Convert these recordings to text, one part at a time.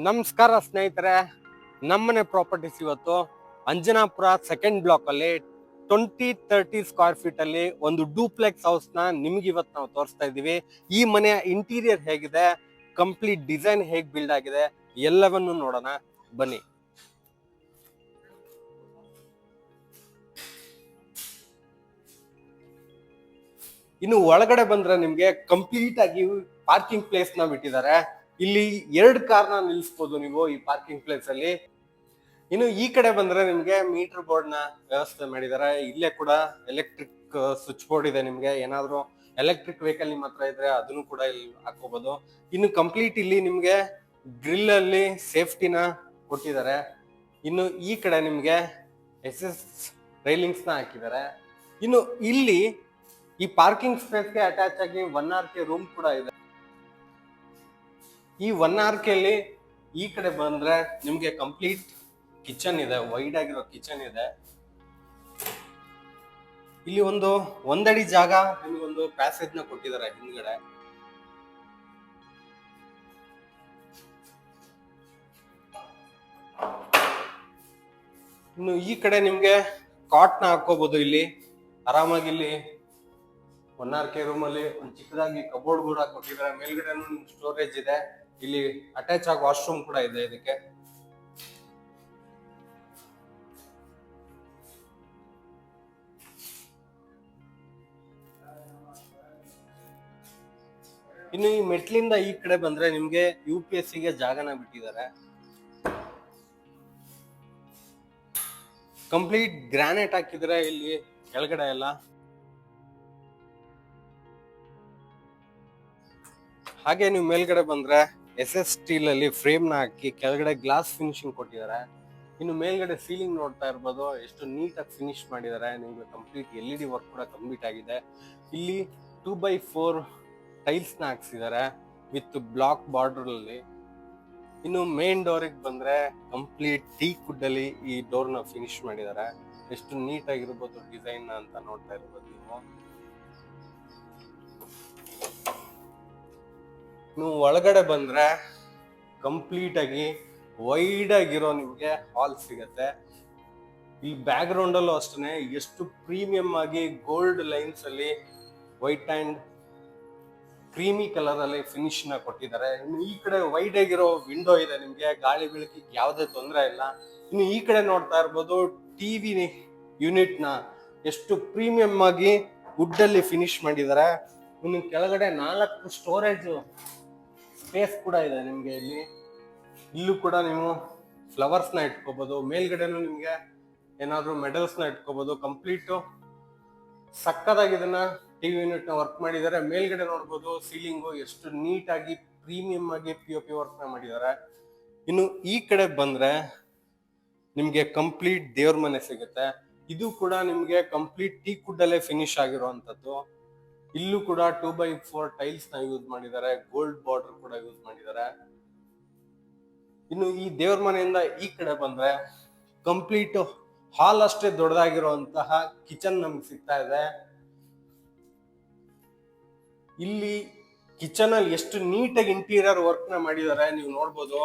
ನಮಸ್ಕಾರ ಸ್ನೇಹಿತರೆ, ನಮ್ಮನೆ ಪ್ರಾಪರ್ಟೀಸ್ ಇವತ್ತು ಅಂಜನಾಪುರ ಸೆಕೆಂಡ್ ಬ್ಲಾಕ್ ಅಲ್ಲಿ 20-30 ಸ್ಕ್ವೇರ್ ಫೀಟ್ ಅಲ್ಲಿ ಒಂದು ಡೂಪ್ಲೆಕ್ಸ್ ಹೌಸ್ ನ ನಿಮ್ಗೆ ಇವತ್ತು ನಾವು ತೋರಿಸ್ತಾ ಇದೀವಿ. ಈ ಮನೆಯ ಇಂಟೀರಿಯರ್ ಹೇಗಿದೆ, ಕಂಪ್ಲೀಟ್ ಡಿಸೈನ್ ಹೇಗ್ ಬಿಲ್ಡ್ ಆಗಿದೆ, ಎಲ್ಲವನ್ನು ನೋಡೋಣ ಬನ್ನಿ. ಇನ್ನು ಒಳಗಡೆ ಬಂದ್ರೆ ನಿಮ್ಗೆ ಕಂಪ್ಲೀಟ್ ಆಗಿ ಪಾರ್ಕಿಂಗ್ ಪ್ಲೇಸ್ ನ ಬಿಟ್ಟಿದ್ದಾರೆ. ಇಲ್ಲಿ 2 ಕಾರ್ನ ನಿಲ್ಲಿಸಬಹುದು ನೀವು ಈ ಪಾರ್ಕಿಂಗ್ ಪ್ಲೇಸ್ ಅಲ್ಲಿ. ಇನ್ನು ಈ ಕಡೆ ಬಂದ್ರೆ ನಿಮ್ಗೆ ಮೀಟರ್ ಬೋರ್ಡ್ ನ ವ್ಯವಸ್ಥೆ ಮಾಡಿದ್ದಾರೆ. ಇಲ್ಲೇ ಕೂಡ ಎಲೆಕ್ಟ್ರಿಕ್ ಸ್ವಿಚ್ ಬೋರ್ಡ್ ಇದೆ. ನಿಮ್ಗೆ ಏನಾದ್ರು ಎಲೆಕ್ಟ್ರಿಕ್ ವೆಹಿಕಲ್ ನಿಮ್ಮ ಹತ್ರ ಇದ್ರೆ ಅದನ್ನು ಕೂಡ ಇಲ್ಲಿ ಹಾಕೋಬಹುದು. ಇನ್ನು ಕಂಪ್ಲೀಟ್ ಇಲ್ಲಿ ನಿಮ್ಗೆ ಗ್ರಿಲ್ ಅಲ್ಲಿ ಸೇಫ್ಟಿನ ಕೊಟ್ಟಿದ್ದಾರೆ. ಇನ್ನು ಈ ಕಡೆ ನಿಮ್ಗೆ SS ರೈಲಿಂಗ್ಸ್ ನ ಹಾಕಿದ್ದಾರೆ. ಇನ್ನು ಇಲ್ಲಿ ಈ ಪಾರ್ಕಿಂಗ್ ಸ್ಪೇಸ್ ಗೆ ಅಟ್ಯಾಚ್ ಆಗಿ 1 RK ರೂಮ್ ಕೂಡ ಇದೆ. ಈ 1 RK ಅಲ್ಲಿ ಈ ಕಡೆ ಬಂದ್ರೆ ನಿಮ್ಗೆ ಕಂಪ್ಲೀಟ್ ಕಿಚನ್ ಇದೆ, ವೈಡ್ ಆಗಿರೋ ಕಿಚನ್ ಇದೆ. ಇಲ್ಲಿ ಒಂದಡಿ ಜಾಗ ನಿಮ್ಗೊಂದು ಪ್ಯಾಸೇಜ್ ನ ಕೊಟ್ಟಿದ್ದಾರೆ ಹಿಂದ್ಗಡೆ. ಇನ್ನು ಈ ಕಡೆ ನಿಮ್ಗೆ ಕಾಟ್ ನ ಹಾಕೋಬಹುದು. ಇಲ್ಲಿ ಆರಾಮಾಗಿ ಇಲ್ಲಿ 1 RK ರೂಮ್ ಅಲ್ಲಿ ಒಂದು ಚಿಕ್ಕದಾಗಿ ಕಬೋರ್ಡ್ ಕೂಡ ಕೊಟ್ಟಿದ್ದಾರೆ. ಮೇಲ್ಗಡೆ ಸ್ಟೋರೇಜ್ ಇದೆ. ಇಲ್ಲಿ ಅಟ್ಯಾಚ್ ಆಗಿ ವಾಶ್ರೂಮ್ ಕೂಡ ಇದೆ ಇದಕ್ಕೆ. ಇನ್ನು ಈ ಮೆಟ್ಲಿಂದ ಈ ಕಡೆ ಬಂದ್ರೆ ನಿಮ್ಗೆ UPS ಗೆ ಜಾಗನ ಬಿಟ್ಟಿದ್ದಾರೆ. ಕಂಪ್ಲೀಟ್ ಗ್ರಾನೈಟ್ ಹಾಕಿದ್ರೆ ಇಲ್ಲಿ ಕೆಳಗಡೆ ಎಲ್ಲ. ಹಾಗೆ ನೀವು ಮೇಲ್ಗಡೆ ಬಂದ್ರೆ SS ಸ್ಟೀಲ್ ಅಲ್ಲಿ ಫ್ರೇಮ್ ನ ಹಾಕಿ ಕೆಳಗಡೆ ಗ್ಲಾಸ್ ಫಿನಿಶಿಂಗ್ ಕೊಟ್ಟಿದ್ದಾರೆ. ಇನ್ನು ಮೇಲ್ಗಡೆ ಸೀಲಿಂಗ್ ನೋಡ್ತಾ ಇರ್ಬೋದು ಎಷ್ಟು ನೀಟಾಗಿ ಫಿನಿಶ್ ಮಾಡಿದ್ದಾರೆ. ನಿಮ್ಗೆ ಕಂಪ್ಲೀಟ್ LED ವರ್ಕ್ ಕೂಡ ಕಂಪ್ಲೀಟ್ ಆಗಿದೆ. ಇಲ್ಲಿ 2x4 ಟೈಲ್ಸ್ ನ ಹಾಕ್ಸಿದ್ದಾರೆ ವಿತ್ ಬ್ಲಾಕ್ ಬಾರ್ಡರ್ ಅಲ್ಲಿ. ಇನ್ನು ಮೇನ್ ಡೋರಿಗೆ ಬಂದ್ರೆ ಕಂಪ್ಲೀಟ್ ಟೀಕ್ ಅಲ್ಲಿ ಈ ಡೋರ್ ನ ಫಿನಿಶ್ ಮಾಡಿದ್ದಾರೆ. ಎಷ್ಟು ನೀಟ್ ಆಗಿರ್ಬೋದು ಡಿಸೈನ್ ಅಂತ ನೋಡ್ತಾ ಇರ್ಬೋದು ನೀವು. ನೀವು ಒಳಗಡೆ ಬಂದ್ರೆ ಕಂಪ್ಲೀಟ್ ಆಗಿ ವೈಡ್ ಆಗಿರೋ ನಿಮ್ಗೆ ಹಾಲ್ ಸಿಗತ್ತೆ. ಈ ಬ್ಯಾಕ್ ಗ್ರೌಂಡ್ ಅಲ್ಲೂ ಅಷ್ಟೇ ಎಷ್ಟು ಪ್ರೀಮಿಯಂ ಆಗಿ ಗೋಲ್ಡ್ ಲೈನ್ಸ್ ಅಲ್ಲಿ ವೈಟ್ ಅಂಡ್ ಕ್ರೀಮಿ ಕಲರ್ ಅಲ್ಲಿ ಫಿನಿಶ್ ನ ಕೊಟ್ಟಿದ್ದಾರೆ. ಇನ್ನು ಈ ಕಡೆ ವೈಡ್ ಆಗಿರೋ ವಿಂಡೋ ಇದೆ. ನಿಮ್ಗೆ ಗಾಳಿ ಬೆಳಕಿಗೆ ಯಾವುದೇ ತೊಂದರೆ ಇಲ್ಲ. ಇನ್ನು ಈ ಕಡೆ ನೋಡ್ತಾ ಇರ್ಬೋದು ಟಿವಿ ಯೂನಿಟ್ ನ ಎಷ್ಟು ಪ್ರೀಮಿಯಂ ಆಗಿ ವುಡ್ ಅಲ್ಲಿ ಫಿನಿಶ್ ಮಾಡಿದ್ದಾರೆ. ಇನ್ನು ಕೆಳಗಡೆ 4 ಸ್ಟೋರೇಜ್ ಸ್ಪೇಸ್ ಕೂಡ ಇದೆ ನಿಮ್ಗೆ. ಇಲ್ಲೂ ಕೂಡ ನೀವು ಫ್ಲವರ್ಸ್ ನ ಇಟ್ಕೋಬಹುದು. ಮೇಲ್ಗಡೆನೂ ನಿಮ್ಗೆ ಏನಾದ್ರು ಮೆಡಲ್ಸ್ ನ ಇಟ್ಕೋಬಹುದು. ಕಂಪ್ಲೀಟ್ ಸಕ್ಕದಾಗಿ ಇದನ್ನ ಟಿವಿ ಯೂನಿಟ್ ನ ವರ್ಕ್ ಮಾಡಿದ್ದಾರೆ. ಮೇಲ್ಗಡೆ ನೋಡ್ಬೋದು ಸೀಲಿಂಗು ಎಷ್ಟು ನೀಟ್ ಆಗಿ ಪ್ರೀಮಿಯಂ ಆಗಿ POP ವರ್ಕ್ ನ ಮಾಡಿದ್ದಾರೆ. ಇನ್ನು ಈ ಕಡೆ ಬಂದ್ರೆ ನಿಮ್ಗೆ ಕಂಪ್ಲೀಟ್ ದೇವ್ರ ಮನೆ ಸಿಗುತ್ತೆ. ಇದು ಕೂಡ ನಿಮ್ಗೆ ಕಂಪ್ಲೀಟ್ ಟೀಕ್ ವುಡ್ ಅಲ್ಲೇ ಫಿನಿಶ್ ಆಗಿರುವಂತದ್ದು. ಇಲ್ಲೂ ಕೂಡ 2x4 ಟೈಲ್ಸ್ ನ ಯೂಸ್ ಮಾಡಿದ್ದಾರೆ. ಗೋಲ್ಡ್ ಬಾರ್ಡರ್ ಕೂಡ ಯೂಸ್ ಮಾಡಿದ್ದಾರೆ. ಇನ್ನು ಈ ದೇವ್ರ ಮನೆಯಿಂದ ಈ ಕಡೆ ಬಂದ್ರೆ ಕಂಪ್ಲೀಟ್ ಹಾಲ್ ಅಷ್ಟೇ ದೊಡ್ಡದಾಗಿರುವಂತಹ ಕಿಚನ್ ನಮ್ಗೆ ಸಿಗ್ತಾ ಇದೆ. ಇಲ್ಲಿ ಕಿಚನ್ ಅಲ್ಲಿ ಎಷ್ಟು ನೀಟಾಗಿ ಇಂಟೀರಿಯರ್ ವರ್ಕ್ ನ ಮಾಡಿದ್ದಾರೆ ನೀವು ನೋಡ್ಬೋದು.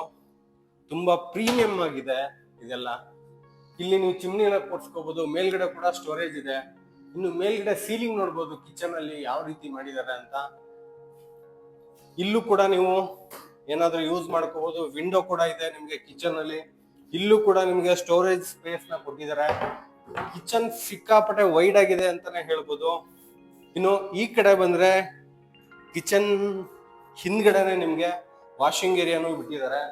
ತುಂಬಾ ಪ್ರೀಮಿಯಂ ಆಗಿದೆ ಇದೆಲ್ಲ. ಇಲ್ಲಿ ನೀವು ಚಿಮ್ನಿನ ಕೊಡ್ಸ್ಕೋಬಹುದು. ಮೇಲ್ಗಡೆ ಕೂಡ ಸ್ಟೋರೇಜ್ ಇದೆ. ಇನ್ನು ಮೇಲ್ಗಡೆ ಸೀಲಿಂಗ್ ನೋಡ್ಬೋದು ಕಿಚನ್ ಅಲ್ಲಿ ಯಾವ ರೀತಿ ಮಾಡಿದ್ದಾರೆ ಅಂತ. ಇಲ್ಲೂ ಕೂಡ ನೀವು ಏನಾದ್ರೂ ಯೂಸ್ ಮಾಡ್ಕೋಬಹುದು. ವಿಂಡೋ ಕೂಡ ಇದೆ ನಿಮ್ಗೆ ಕಿಚನ್ ಅಲ್ಲಿ. ಇಲ್ಲೂ ಕೂಡ ನಿಮ್ಗೆ ಸ್ಟೋರೇಜ್ ಸ್ಪೇಸ್ ನ ಕೊಟ್ಟಿದ್ದಾರೆ. ಕಿಚನ್ ಸಿಕ್ಕಾಪಟ್ಟೆ ವೈಡ್ ಆಗಿದೆ ಅಂತಾನೆ ಹೇಳ್ಬೋದು. ಇನ್ನು ಈ ಕಡೆ ಬಂದ್ರೆ ಕಿಚನ್ ಹಿಂದ್ಗಡೆನೆ ನಿಮ್ಗೆ ವಾಷಿಂಗ್ ಏರಿಯಾನು ಬಿಟ್ಟಿದ್ದಾರೆ.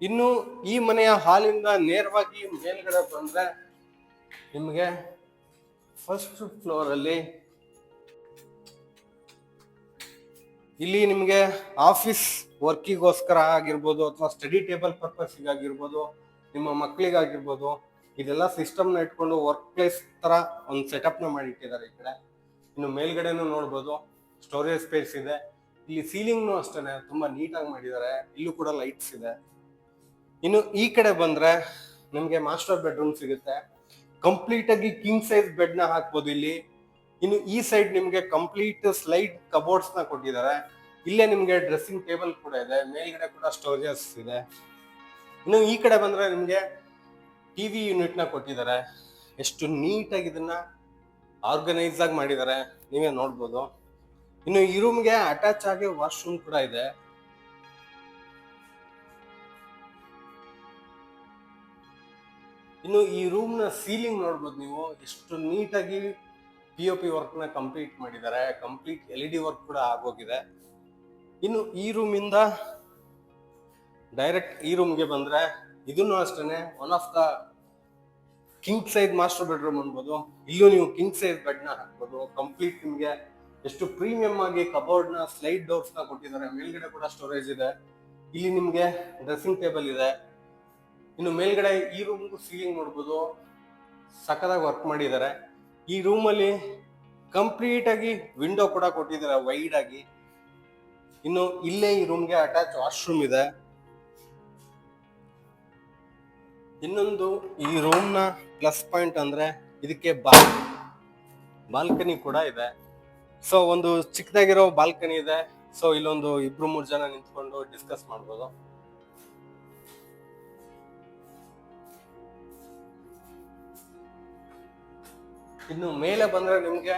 ಇನ್ನು ಈ ಮನೆಯ ಹಾಲಿಂದ ನೇರವಾಗಿ ಮೇಲ್ಗಡೆ ಬಂದ್ರೆ ನಿಮ್ಗೆ ಫಸ್ಟ್ ಫ್ಲೋರ್ ಅಲ್ಲಿ ಇಲ್ಲಿ ನಿಮ್ಗೆ ಆಫೀಸ್ ವರ್ಕಿಗೋಸ್ಕರ ಆಗಿರ್ಬೋದು ಅಥವಾ ಸ್ಟಡಿ ಟೇಬಲ್ ಪರ್ಪಸ್ ಆಗಿರ್ಬೋದು, ನಿಮ್ಮ ಮಕ್ಕಳಿಗಾಗಿರ್ಬೋದು, ಇದೆಲ್ಲ ಸಿಸ್ಟಮ್ ನ ಇಟ್ಕೊಂಡು ವರ್ಕ್ ಪ್ಲೇಸ್ ತರ ಒಂದು ಸೆಟಪ್ ನ ಮಾಡಿ ಇಟ್ಟಿದ್ದಾರೆ ಈ ಕಡೆ. ಇನ್ನು ಮೇಲ್ಗಡೆನೂ ನೋಡ್ಬೋದು ಸ್ಟೋರೇಜ್ ಸ್ಪೇಸ್ ಇದೆ. ಇಲ್ಲಿ ಸೀಲಿಂಗ್ ಅಷ್ಟೇನೆ ತುಂಬಾ ನೀಟಾಗಿ ಮಾಡಿದ್ದಾರೆ. ಇಲ್ಲೂ ಕೂಡ ಲೈಟ್ಸ್ ಇದೆ. ಇನ್ನು ಈ ಕಡೆ ಬಂದ್ರೆ ನಿಮ್ಗೆ ಮಾಸ್ಟರ್ ಬೆಡ್ರೂಮ್ ಸಿಗುತ್ತೆ. ಕಂಪ್ಲೀಟ್ ಆಗಿ ಕಿಂಗ್ ಸೈಜ್ ಬೆಡ್ ನ ಹಾಕ್ಬೋದು ಇಲ್ಲಿ. ಇನ್ನು ಈ ಸೈಡ್ ನಿಮ್ಗೆ ಕಂಪ್ಲೀಟ್ ಸ್ಲೈಡ್ ಕಬೋರ್ಡ್ಸ್ ನ ಕೊಟ್ಟಿದ್ದಾರೆ. ಇಲ್ಲೇ ನಿಮ್ಗೆ ಡ್ರೆಸ್ಸಿಂಗ್ ಟೇಬಲ್ ಕೂಡ ಇದೆ, ಮೇಲ್ಗಡೆ ಕೂಡ ಸ್ಟೋರೇಜಸ್ ಇದೆ. ಇನ್ನು ಈ ಕಡೆ ಬಂದ್ರೆ ನಿಮ್ಗೆ ಟಿವಿ ಯೂನಿಟ್ ನ ಕೊಟ್ಟಿದ್ದಾರೆ. ಎಷ್ಟು ನೀಟಾಗಿ ಇದನ್ನ ಆರ್ಗನೈಸ್ ಆಗಿ ಮಾಡಿದ್ದಾರೆ, ನೀವೇ ನೋಡ್ಬೋದು. ಇನ್ನು ಈ ರೂಮ್ಗೆ ಅಟ್ಯಾಚ್ ಆಗಿ ವಾಶ್ರೂಮ್ ಕೂಡ ಇದೆ. ಇನ್ನು ಈ ರೂಮ್ ನ ಸೀಲಿಂಗ್ ನೋಡ್ಬೋದು ನೀವು, ಎಷ್ಟು ನೀಟಾಗಿ POP ವರ್ಕ್ ನ ಕಂಪ್ಲೀಟ್ ಮಾಡಿದ್ದಾರೆ. ಕಂಪ್ಲೀಟ್ LED ವರ್ಕ್ ಕೂಡ ಆಗೋಗಿದೆ. ಇನ್ನು ಈ ರೂಮ್ ಇಂದ ಡೈರೆಕ್ಟ್ ಈ ರೂಮ್ಗೆ ಬಂದ್ರೆ ಇದನ್ನು ಅಷ್ಟೇನೆ one of the king size master bedroom ಅನ್ಬೋದು. ಇಲ್ಲೂ ನೀವು ಕಿಂಗ್ ಸೈಜ್ ಬೆಡ್ ನ ಹಾಕ್ಬೋದು. ಕಂಪ್ಲೀಟ್ ನಿಮ್ಗೆ ಎಷ್ಟು ಪ್ರೀಮಿಯಂ ಆಗಿ ಕಬೋರ್ಡ್ ನ ಸ್ಲೈಡ್ ಡೋರ್ಸ್ ನ ಕೊಟ್ಟಿದ್ದಾರೆ. ಮೇಲ್ಗಡೆ ಕೂಡ ಸ್ಟೋರೇಜ್ ಇದೆ. ಇಲ್ಲಿ ನಿಮ್ಗೆ ಡ್ರೆಸ್ಸಿಂಗ್ ಟೇಬಲ್ ಇದೆ. ಇನ್ನು ಮೇಲ್ಗಡೆ ಈ ರೂಮ್ಗೂ ಸೀಲಿಂಗ್ ನೋಡ್ಬೋದು, ಸಖತ್ತಾಗಿ ವರ್ಕ್ ಮಾಡಿದ್ದಾರೆ. ಈ ರೂಮಲ್ಲಿ ಕಂಪ್ಲೀಟ್ ಆಗಿ ವಿಂಡೋ ಕೂಡ ಕೊಟ್ಟಿದ್ದಾರೆ ವೈಡ್ ಆಗಿ. ಇನ್ನು ಇಲ್ಲೇ ಈ ರೂಮ್ಗೆ ಅಟ್ಯಾಚ್ ವಾಶ್ರೂಮ್ ಇದೆ. ಇನ್ನೊಂದು ಈ ರೂಮ್ ನ ಪ್ಲಸ್ ಪಾಯಿಂಟ್ ಅಂದ್ರೆ ಇದಕ್ಕೆ ಬಾಲ್ಕನಿ ಕೂಡ ಇದೆ. ಸೊ ಒಂದು ಚಿಕ್ಕದಾಗಿರೋ ಬಾಲ್ಕನಿ ಇದೆ. ಸೊ ಇಲ್ಲೊಂದು 2-3 ಜನ ನಿಂತ್ಕೊಂಡು ಡಿಸ್ಕಸ್ ಮಾಡ್ಬೋದು. ಇನ್ನು ಮೇಲೆ ಬಂದ್ರೆ ನಿಮ್ಗೆ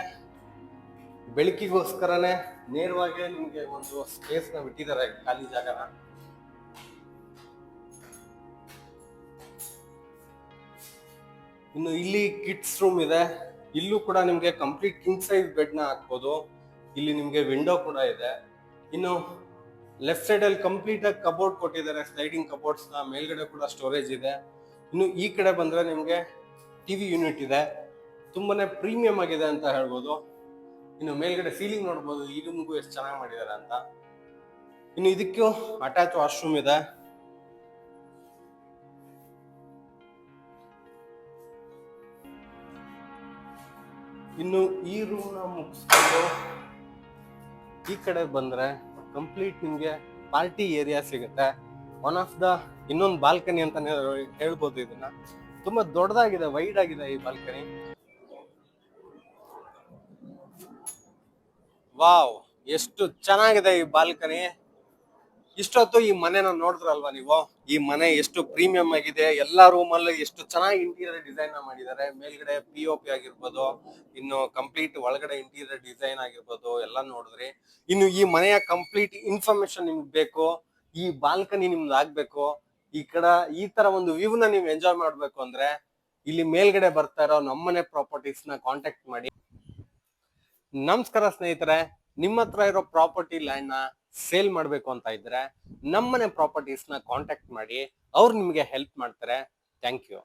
ಬೆಳಕಿಗೋಸ್ಕರನೇ ನೇರವಾಗಿ ನಿಮ್ಗೆ ಒಂದು ಸ್ಪೇಸ್ ನ ಬಿಟ್ಟಿದ್ದಾರೆ, ಖಾಲಿ ಜಾಗನ. ಇನ್ನು ಇಲ್ಲಿ ಕಿಡ್ಸ್ ರೂಮ್ ಇದೆ. ಇಲ್ಲೂ ಕೂಡ ನಿಮ್ಗೆ ಕಂಪ್ಲೀಟ್ ಕಿಂಗ್ ಸೈಜ್ ಬೆಡ್ ನ ಹಾಕ್ಬೋದು. ಇಲ್ಲಿ ನಿಮ್ಗೆ ವಿಂಡೋ ಕೂಡ ಇದೆ. ಇನ್ನು ಲೆಫ್ಟ್ ಸೈಡ್ ಅಲ್ಲಿ ಕಂಪ್ಲೀಟ್ ಆಗಿ ಕಬೋರ್ಡ್ ಕೊಟ್ಟಿದ್ದಾರೆ, ಸ್ಲೈಡಿಂಗ್ ಕಬೋರ್ಡ್ಸ್ ನ. ಮೇಲ್ಗಡೆ ಕೂಡ ಸ್ಟೋರೇಜ್ ಇದೆ. ಇನ್ನು ಈ ಕಡೆ ಬಂದ್ರೆ ನಿಮ್ಗೆ ಟಿವಿ ಯೂನಿಟ್ ಇದೆ. ತುಂಬಾನೇ ಪ್ರೀಮಿಯಂ ಆಗಿದೆ ಅಂತ ಹೇಳ್ಬೋದು. ಇನ್ನು ಮೇಲ್ಗಡೆ ಸೀಲಿಂಗ್ ನೋಡ್ಬೋದು, ಈ ರೂಮ್ಗೂ ಎಷ್ಟು ಚೆನ್ನಾಗಿ ಮಾಡಿದ್ದಾರೆ ಅಂತ. ಇನ್ನು ಇದಕ್ಕೂ ಅಟ್ಯಾಚ್ ವಾಶ್ರೂಮ್ ಇದೆ. ಇನ್ನು ಈ ರೂಮ್ ನ ಮುಗಿಸ್ಕೊಂಡು ಈ ಕಡೆ ಬಂದ್ರೆ ಕಂಪ್ಲೀಟ್ ನಿಮ್ಗೆ ಪಾರ್ಟಿ ಏರಿಯಾ ಸಿಗುತ್ತೆ. ಒನ್ ಆಫ್ ದ ಇನ್ನೊಂದು ಬಾಲ್ಕನಿ ಅಂತಾನೆ ಹೇಳ್ಬೋದು. ಇದನ್ನ ತುಂಬಾ ದೊಡ್ಡದಾಗಿದೆ, ವೈಡ್ ಆಗಿದೆ ಈ ಬಾಲ್ಕನಿ. ವಾವ್, ಎಷ್ಟು ಚೆನ್ನಾಗಿದೆ ಈ ಬಾಲ್ಕನಿ. ಇಷ್ಟೊತ್ತು ಈ ಮನೆನ ನೋಡಿದ್ರಲ್ವಾ ನೀವು, ಈ ಮನೆ ಎಷ್ಟು ಪ್ರೀಮಿಯಂ ಆಗಿದೆ. ಎಲ್ಲಾ ರೂಮ್ ಅಲ್ಲಿ ಎಷ್ಟು ಚೆನ್ನಾಗಿ ಇಂಟೀರಿಯರ್ ಡಿಸೈನ್ ಮಾಡಿದ್ದಾರೆ. ಮೇಲ್ಗಡೆ POP ಆಗಿರ್ಬೋದು, ಇನ್ನು ಕಂಪ್ಲೀಟ್ ಒಳಗಡೆ ಇಂಟೀರಿಯರ್ ಡಿಸೈನ್ ಆಗಿರ್ಬೋದು, ಎಲ್ಲ ನೋಡಿದ್ರಿ. ಇನ್ನು ಈ ಮನೆಯ ಕಂಪ್ಲೀಟ್ ಇನ್ಫಾರ್ಮೇಶನ್ ನಿಮ್ಗೆ ಬೇಕು, ಈ ಬಾಲ್ಕನಿ ನಿಮ್ದು ಆಗ್ಬೇಕು, ಈ ಕಡೆ ಈ ತರ ಒಂದು ವ್ಯೂ ನ ನೀವು ಎಂಜಾಯ್ ಮಾಡ್ಬೇಕು ಅಂದ್ರೆ ಇಲ್ಲಿ ಮೇಲ್ಗಡೆ ಬರ್ತಾ ಇರೋ ನಮ್ಮನೆ ಪ್ರಾಪರ್ಟೀಸ್ ನ ಕಾಂಟ್ಯಾಕ್ಟ್ ಮಾಡಿ. ನಮಸ್ಕಾರ ಸ್ನೇಹಿತರೆ, ನಿಮ್ಮ ಹತ್ರ ಇರೋ ಪ್ರಾಪರ್ಟಿ ಲ್ಯಾಂಡ್ ನ ಸೇಲ್ ಮಾಡ್ಬೇಕು ಅಂತ ಇದ್ರೆ ನಮ್ಮನೆ ಪ್ರಾಪರ್ಟೀಸ್ ನ ಕಾಂಟ್ಯಾಕ್ಟ್ ಮಾಡಿ, ಅವ್ರು ನಿಮ್ಗೆ ಹೆಲ್ಪ್ ಮಾಡ್ತಾರೆ. Thank you.